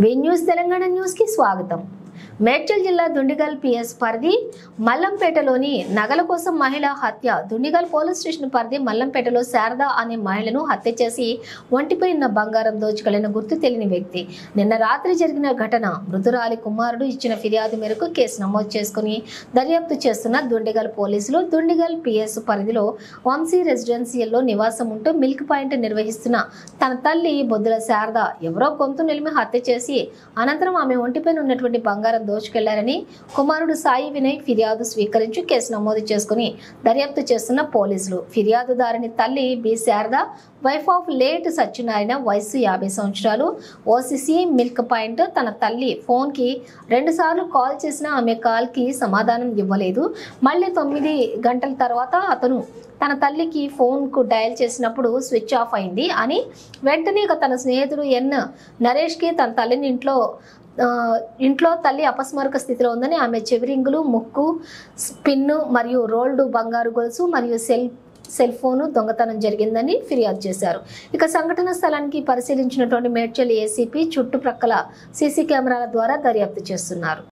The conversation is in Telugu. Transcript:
వి న్యూస్ తెలంగాణ న్యూస్ కి స్వాగతం। మేడ్చల్ జిల్లా దుండిగల్ పిఎస్ పరిధి మల్లంపేటలోని నగల కోసం మహిళ హత్య। దుండిగల్ పోలీస్ స్టేషన్ పరిధి మల్లంపేటలో శారద అనే మహిళను హత్య చేసి ఒంటిపై ఉన్న బంగారం దోచుకెళ్లిన గుర్తు తెలియని వ్యక్తి నిన్న రాత్రి జరిగిన ఘటన। మృతురాలి కుమారుడు ఇచ్చిన ఫిర్యాదు మేరకు కేసు నమోదు చేసుకుని దర్యాప్తు చేస్తున్న దుండిగల్ పోలీసులు దుండిగల్ పిఎస్ పరిధిలో వంశీ రెసిడెన్షియల్లో నివాసం ఉంటూ మిల్క్ పాయింట్ నిర్వహిస్తున్న తన తల్లి బొద్దుల శారద ఎవరో గొంతు నిలిమి హత్య చేసి అనంతరం ఆమె ఒంటిపై ఉన్నటువంటి బంగారం దోచుకెళ్లారని కుమారుడు సాయి వినయ్ ఫిర్యాదు స్వీకరించి కేసు నమోదు చేసుకుని దర్యాప్తు చేస్తున్న పోలీసులు ఫిర్యాదుదారుని తల్లి B Sharada wife of late Satyanarayana వయసు 50 సంవత్సరాలు ఓసిసి మిల్క్ పాయింట్ తన తల్లి ఫోన్ కి 2 సార్లు కాల్ చేసినా ఆమె కాల్ కి సమాధానం ఇవ్వలేదు। మళ్ళీ 9 గంటల తర్వాత అతను తన తల్లికి ఫోన్ కు డయల్ చేసినప్పుడు స్విచ్ ఆఫ్ అయింది అని వెంటనే తన స్నేహితుడు ఎన్ నరేష్ కి తన తల్లిని ఇంట్లో తల్లి అపస్మారక స్థితిలో ఉందని ఆమె చెవిరింగులు ముక్కు స్పిన్ను మరియు రోల్డ్ బంగారు గొలుసు మరియు సెల్ ఫోన్ దొంగతనం జరిగిందని ఫిర్యాదు చేశారు। ఇక సంఘటన స్థలానికి పరిశీలించినటువంటి మేడ్చల్ ఏసీపీ చుట్టుప్రక్కల సీసీ కెమెరాల ద్వారా దర్యాప్తు చేస్తున్నారు।